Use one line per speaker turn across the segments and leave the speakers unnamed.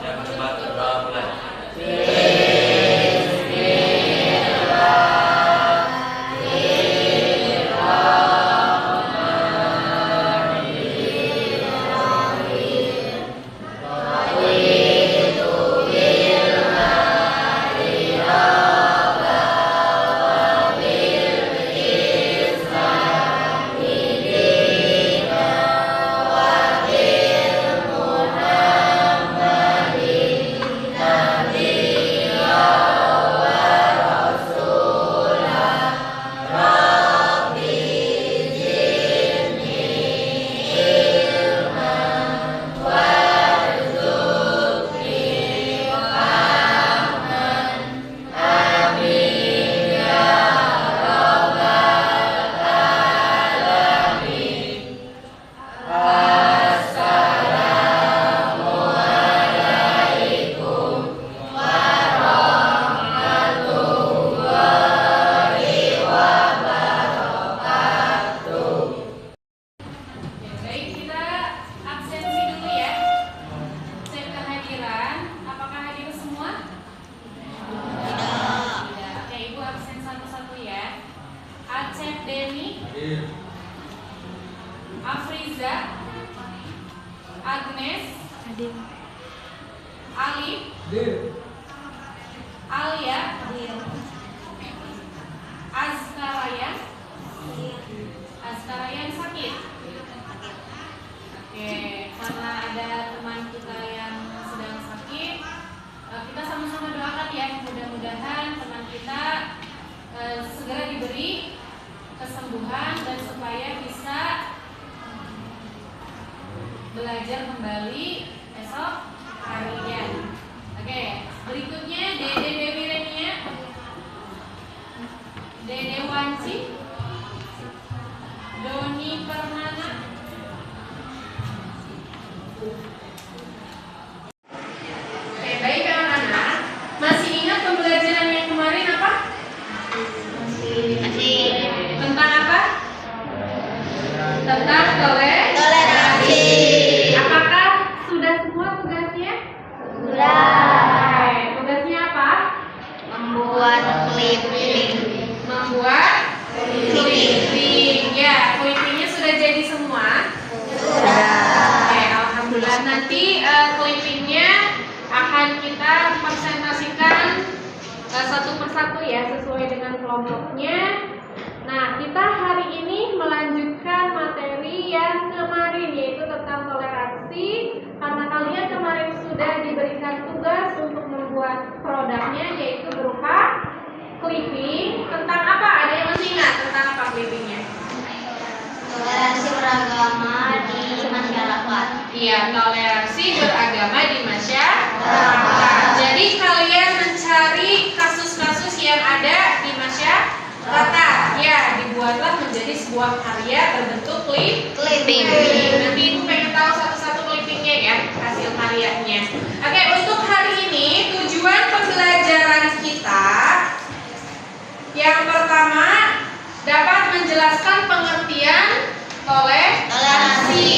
Yang keempat berdoa mulai.
Afriza, Agnes, Alif, Alia, Azkaraya, Azkaraya yang sakit. Oke, karena ada teman kita yang sedang sakit, kita sama-sama doakan ya, mudah-mudahan teman kita segera diberi kesembuhan dan supaya bisa belajar kembali esok harinya. Oke, berikutnya Dede Dewi Renia, Dede Wanci, Doni Permana. Oke, baik anak-anak, masih ingat pembelajaran yang kemarin apa? Masih. Tentang apa? Tentang toleransi. Apakah sudah semua tugasnya? Sudah. Tugasnya apa?
Membuat clipping.
Membuat clipping. Ya, clippingnya sudah jadi semua?
Sudah.
Oke, alhamdulillah. Nanti clippingnya akan kita presentasikan satu persatu ya, sesuai dengan kelompoknya. Nah, kita hari ini melanjutkan materi yang kemarin, yaitu tentang toleransi. Karena kalian kemarin sudah diberikan tugas untuk membuat produknya, yaitu berupa clipping. Tentang apa? Ada yang masih ingat tentang apa clippingnya?
Toleransi beragama di masyarakat.
Iya, toleransi beragama di masyarakat. Jadi kalian mencari kasus-kasus yang ada di masyarakat. Ya, dibuatlah menjadi sebuah karya berbentuk clipping. Nanti Ibu pengen tahu satu-satu clippingnya ya, hasil karyanya. Oke, untuk hari ini tujuan pembelajaran kita yang pertama dapat menjelaskan pengertian toleransi,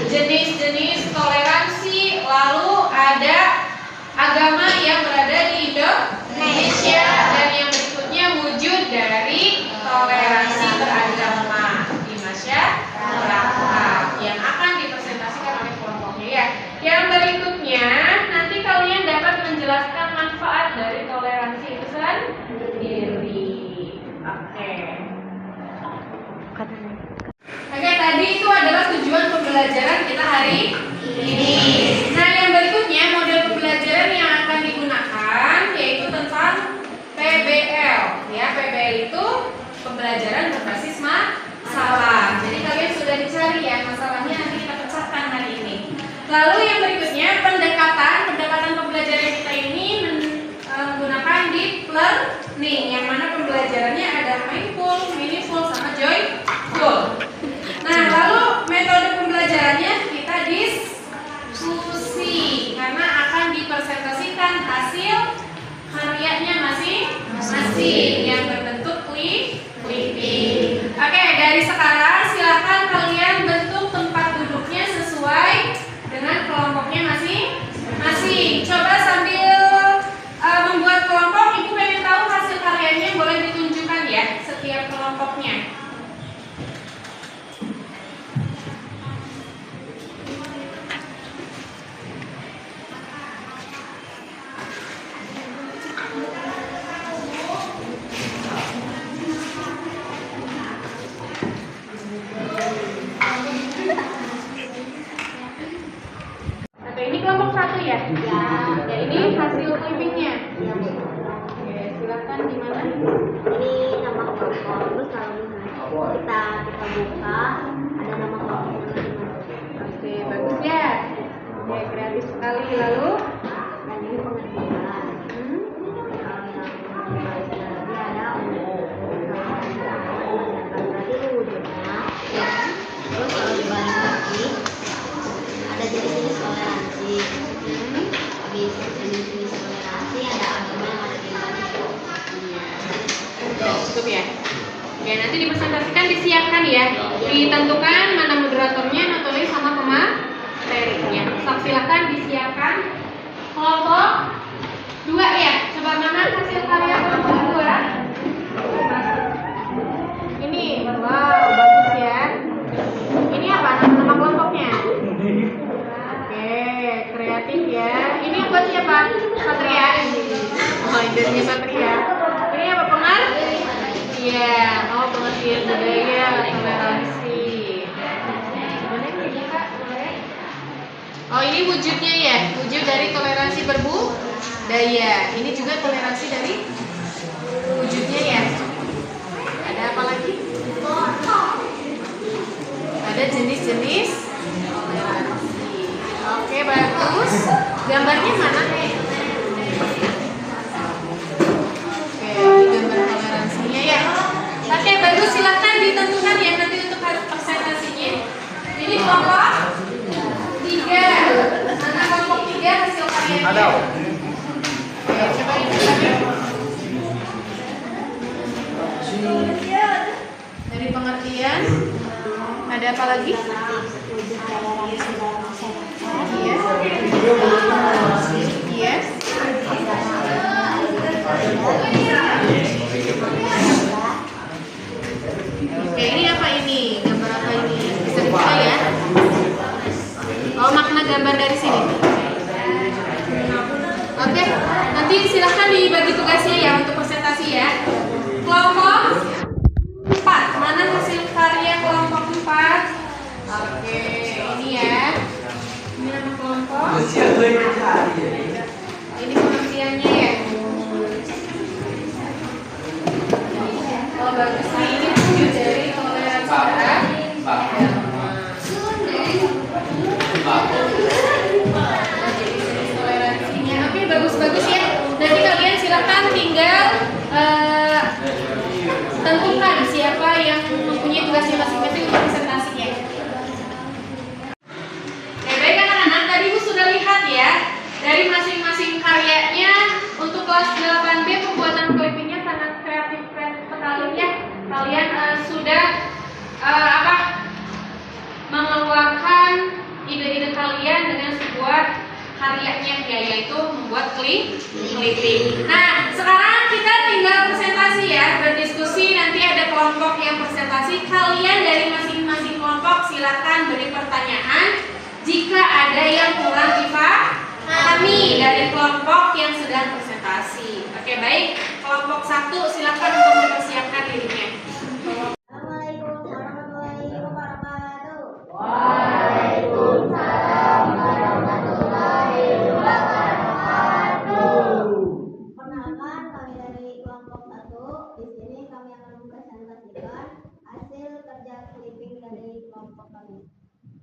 jenis-jenis toleransi, lalu ada agama yang berada di Indonesia, dan yang berikutnya wujud dari toleransi beragama di masyarakat yang akan dipresentasikan oleh kelompoknya ya. Yang berikutnya nanti kalian dapat menjelaskan manfaat dari toleransi itu sendiri. Oke, tadi itu adalah tujuan pembelajaran kita hari ini. Nah, yang berikutnya model pembelajaran yang akan digunakan yaitu tentang PBL. Ya, PBL itu pembelajaran berbasis masalah. Jadi kalian sudah dicari ya masalahnya, nanti kita pecahkan hari ini. Lalu yang berikutnya pendekatan pembelajaran kita ini menggunakan deep learning, yang mana pembelajarannya ada mindful, meaningful, sama joyful. Nah, lalu metode pembelajarannya kita diskusi. Nih, coba sambil membuat kelompok, Ibu pengen tahu hasil karyanya, boleh ditunjukkan ya setiap kelompoknya. Oke, ini kelompok 1 ya?
Ya.
Ya, ini hasil clippingnya. Oke, silakan gimana?
Ini nama kelompok. Terus kalau misalnya kita buka, ada nama kelompoknya.
Oke, bagus ya. Oke, kreatif sekali. Lalu,
Dan ini pengertian. Kalau yang lagi ada berarti ini wujudnya. Terus kalau dibalik lagi, ada jenis-jenis toleransi. Habis jenis-jenis toleransi ada agama yang ada di Indonesia.
cukup ya. Oke, nanti dipresentasikan, disiapkan ya. Ditentukan mana moderatornya, notulis sama pematerinya. Silakan disiapkan. Kelompok 2 ya. Coba mana hasil karya kelompok 2? Ini, wow, bagus ya. Ini apa nama kelompoknya? Oke, kreatif ya. Ini yang buat siapa? Satria. Oh, idenya Satria. Ini apa Iya, pengertian budaya, toleransi. Gimana ini Kak? Boleh? Oh, ini wujudnya ya, wujud dari toleransi berbudaya. Ini juga toleransi dari wujudnya ya. Ada apa lagi? Ada jenis-jenis toleransi. Oke, bagus. Gambarnya mana? Oke, ini gambar toleransinya ya. Oke, bagus. Silahkan ditentukan ya nanti untuk presentasinya. Ini kelompok 3. Mana kelompok 3 hasil karyanya?
Ada.
Oke, coba dibuka. Dari pengertian, ada apa lagi? Yes. Oke, ini apa ini? Gambar apa ini? Bisa dibuka ya? Oh, makna gambar dari sini. Oke, nanti silahkan dibagi tugasnya ya untuk presentasi ya. Kelompok 4. Mana hasil karya kelompok 4? Oke, ini ya. Ini nama kelompok. Ini pengertiannya ya. Oh, bagus nih. Ini wujud dari toleransi beragama. Toleransinya. Oke, bagus-bagus ya. Nanti kalian silakan tinggal tentukan siapa yang mempunyai tugasnya masing-masing untuk presentasinya. Oke, baik anak-anak, tadi Bu sudah lihat ya dari masing-masing karyanya. Untuk kelas 8B pembuatan clippingnya sangat kreatif sekali ya. Kalian sudah mengeluarkan ide-ide kalian dengan sebuah karyanya ya, yaitu membuat clipping. Nah, sekarang kita tinggal presentasi ya, berdiskusi. Nanti ada kelompok yang presentasi. Kalian dari masing-masing kelompok silakan beri pertanyaan jika ada yang kurang dipahami dari kelompok yang sedang presentasi. Oke, baik. Kelompok 1 silakan untuk mempersiapkan dirinya.
Assalamualaikum warahmatullahi wabarakatuh.
Waalaikumsalam warahmatullahi wabarakatuh.
Perkenalkan, kami dari kelompok 1. Di sini kami akan mempresentasikan hasil kerja clipping dari kelompok kami.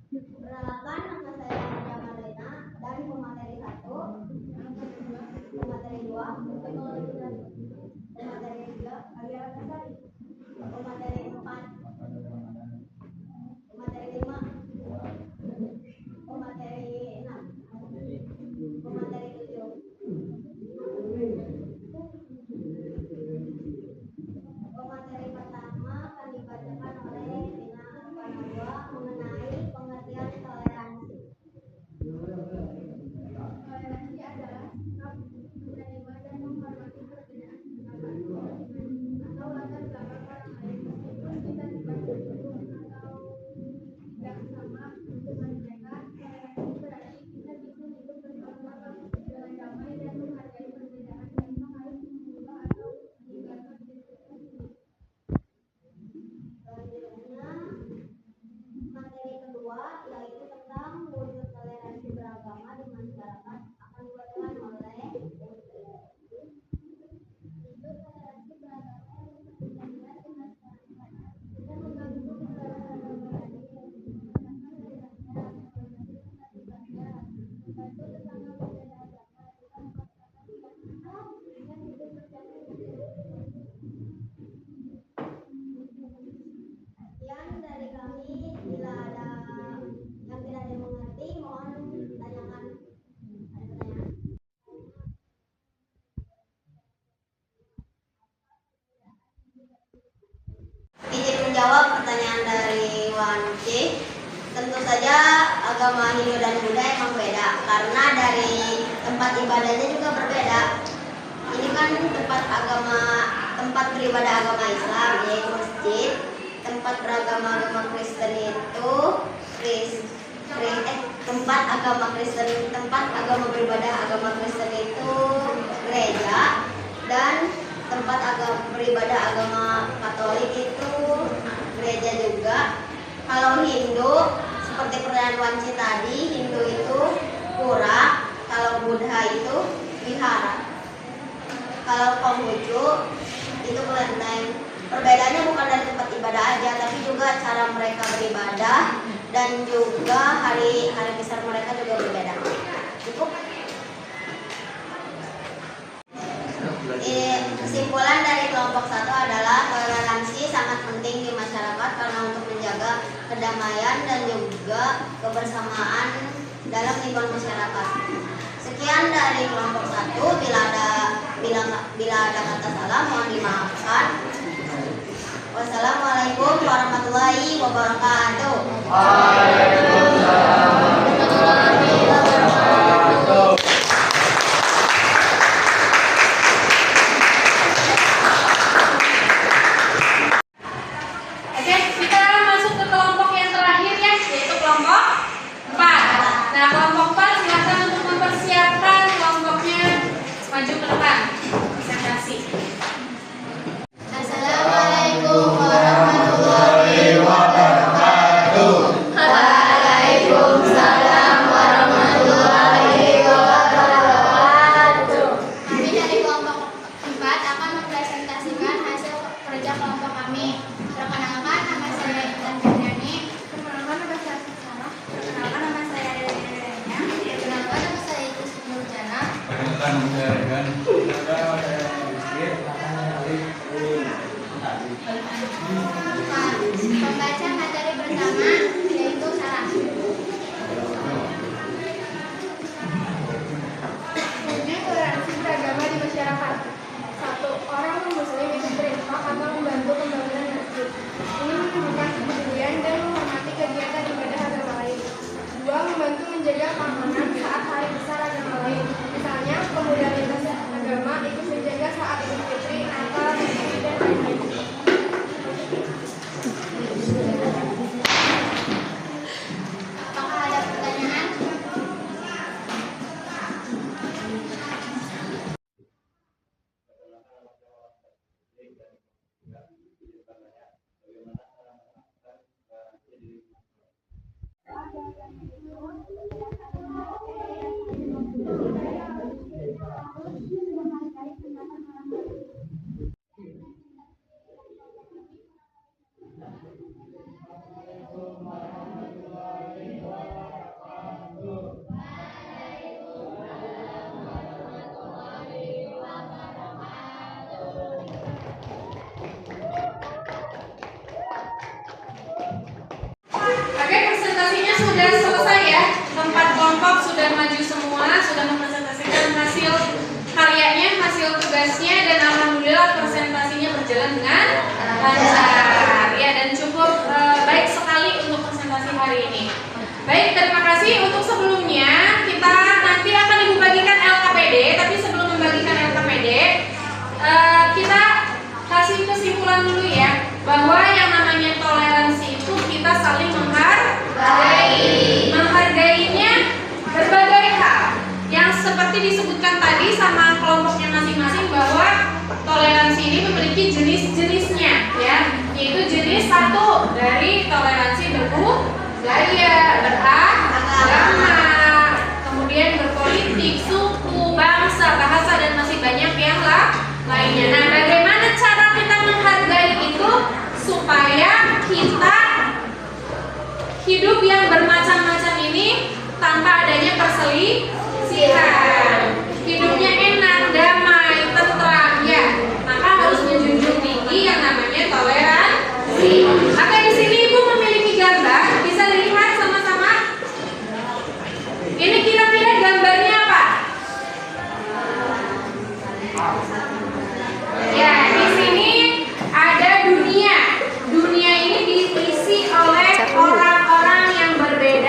Perkenalkan, nama saya Nadia Madlena dari pemateri 1, pemateri 2, pemateri 3, Agiara Kasari, pemateri 4, pemateri 5, pemateri 6, pemateri 7. Pemateri pertama akan dibacakan oleh Tina Panagua mengenai saja agama Hindu dan Buddha emang beda karena dari tempat ibadahnya juga berbeda. Ini kan tempat beribadah agama Islam yaitu masjid. Tempat agama Kristen itu tempat agama beribadah agama Kristen itu gereja, dan tempat beribadah agama Katolik itu gereja juga. Kalau Hindu seperti pertanyaan Wanci tadi, Hindu itu pura, kalau Buddha itu wihara. Kalau Konghucu itu kelenteng. Perbedaannya bukan dari tempat ibadah aja, tapi juga cara mereka beribadah dan juga hari besar mereka juga berbeda. Cukup. Kesimpulan dari kelompok 1 adalah toleransi sangat penting di masyarakat karena untuk menjaga kedamaian dan juga kebersamaan dalam lingkungan masyarakat. Sekian dari kelompok 1. Bila ada kata salah mohon dimaafkan. Wassalamualaikum warahmatullahi wabarakatuh.
Waalaikumsalam warahmatullahi wabarakatuh.
Oke, kita masuk ke kelompok yang terakhir ya, yaitu kelompok 4. Nah, kelompok 4 silakan untuk mempersiapkan kelompoknya maju ke depan. Presentasi.
Assalamualaikum warahmatullahi wabarakatuh.
Waalaikumsalam warahmatullahi wabarakatuh.
Kami dari kelompok 4 akan mempresentasikan hasil kerja kelompok kami. Perkenalkan, nama saya Intan Fitriani. Perkenalkan, nama saya Sarah. Perkenalkan, nama saya Rena. Perkenalkan, nama saya Ikus Nurjana.
Perkenalkan, nama saya Regan.
Pembaca materi pertama yaitu Sarah.
Uji toleransi beragama di masyarakat. 1. Orang non-muslim itu berinfak atau membantu pembangunan masjid. Ini menunjukkan kepedulian dan menghormati kegiatan ibadah agama lain. 2. Membantu menjaga keamanan saat hari besar agama lain. Misalnya, pemuda lintas agama ikut menjaga saat Idul Fitri, Natal, Idul dan lain-lain.
Apakah ada pertanyaan?
Oke, presentasinya sudah selesai ya. 4 kelompok sudah maju semua, sudah mempresentasikan hasil karyanya, hasil tugasnya, dan alhamdulillah presentasinya berjalan dengan lancar. Ya, dan cukup baik sekali untuk presentasi hari ini. Baik, terima kasih. Untuk sebelumnya kita nanti akan ibu bagikan LKPD, tapi sebelum membagikan LKPD, kita kasih kesimpulan dulu ya, bahwa yang namanya toleransi itu kita saling menghargai. Menghargainya berbagai hal yang seperti disebutkan tadi sama kelompoknya masing-masing, bahwa toleransi ini memiliki jenis-jenisnya ya, yaitu jenis 1 dari toleransi berbudaya, beragama, kemudian berpolitik, suku, bangsa, bahasa, dan masih banyak yang lainnya. Nah, bagaimana cara kita menghargai itu supaya kita hidup yang bermacam-macam ini tanpa adanya perselisihan, hidupnya enak, damai, tentram ya, maka harus menjunjung tinggi yang namanya toleransi. Maka di sini Ibu memiliki gambar, bisa dilihat sama-sama. Ini kira-kira gambarnya apa? Ya, di sini ada dunia. Dunia ini diisi oleh orang-orang yang berbeda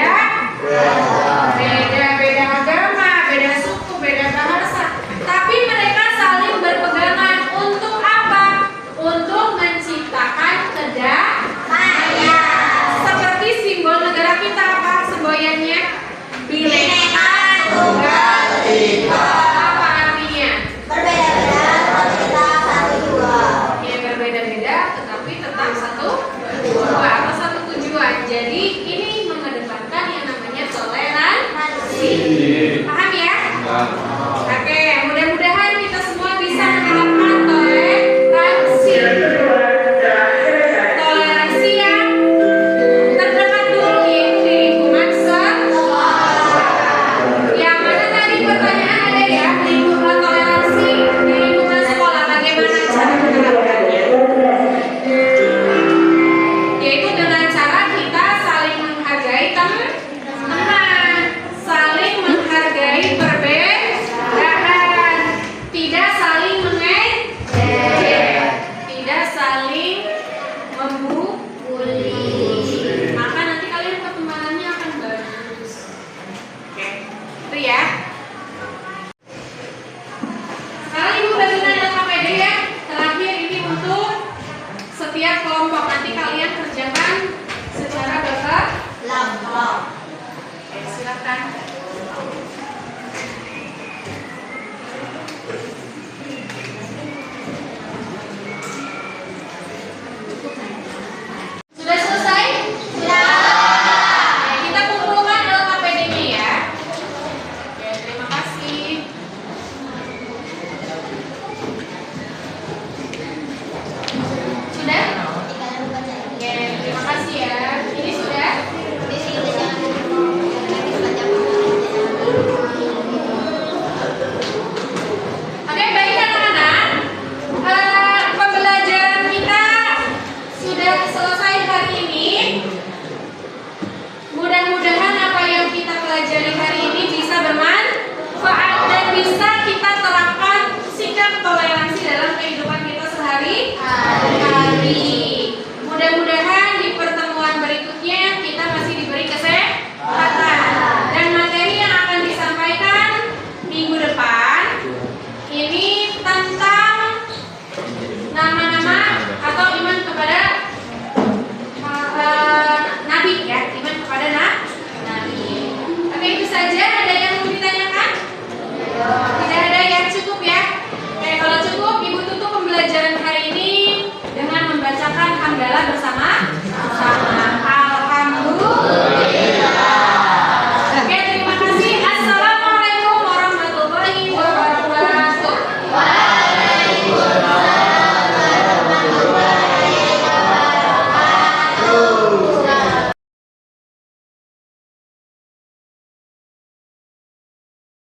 bisa